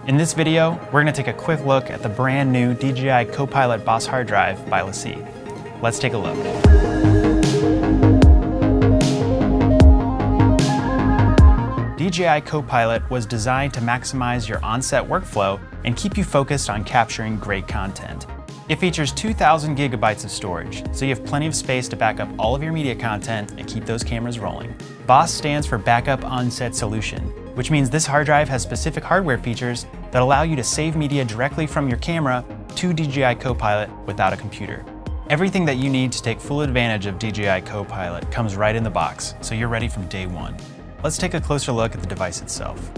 In this video, we're going to take a quick look at the brand new DJI Copilot Boss hard drive by LaCie. Let's take a look. DJI Copilot was designed to maximize your on-set workflow and keep you focused on capturing great content. It features 2,000 gigabytes of storage, so you have plenty of space to back up all of your media content and keep those cameras rolling. BOSS stands for Backup On-Set Solution, which means this hard drive has specific hardware features that allow you to save media directly from your camera to DJI Copilot without a computer. Everything that you need to take full advantage of DJI Copilot comes right in the box, so you're ready from day one. Let's take a closer look at the device itself.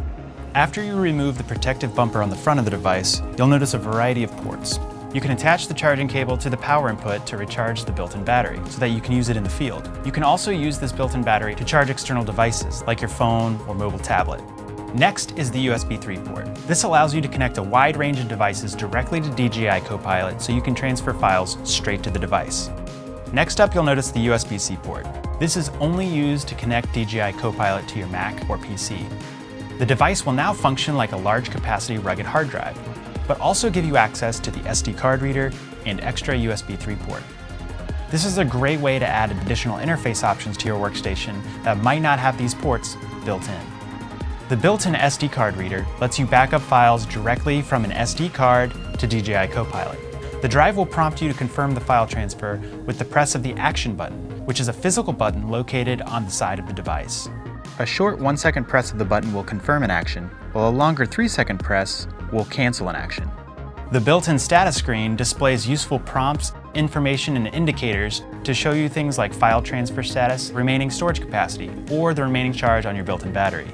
After you remove the protective bumper on the front of the device, you'll notice a variety of ports. You can attach the charging cable to the power input to recharge the built-in battery so that you can use it in the field. You can also use this built-in battery to charge external devices like your phone or mobile tablet. Next is the USB 3 port. This allows you to connect a wide range of devices directly to DJI Copilot so you can transfer files straight to the device. Next up, you'll notice the USB-C port. This is only used to connect DJI Copilot to your Mac or PC. The device will now function like a large capacity rugged hard drive, but also give you access to the SD card reader and extra USB 3 port. This is a great way to add additional interface options to your workstation that might not have these ports built in. The built-in SD card reader lets you back up files directly from an SD card to DJI Copilot. The drive will prompt you to confirm the file transfer with the press of the Action button, which is a physical button located on the side of the device. A short 1-second press of the button will confirm an action, while a longer 3-second press will cancel an action. The built-in status screen displays useful prompts, information, and indicators to show you things like file transfer status, remaining storage capacity, or the remaining charge on your built-in battery.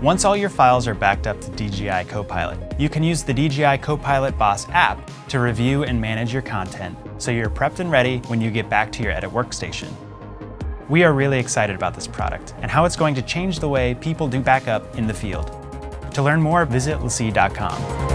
Once all your files are backed up to DJI Copilot, you can use the DJI Copilot Boss app to review and manage your content, so you're prepped and ready when you get back to your edit workstation. We are really excited about this product and how it's going to change the way people do backup in the field. To learn more, visit LaCie.com.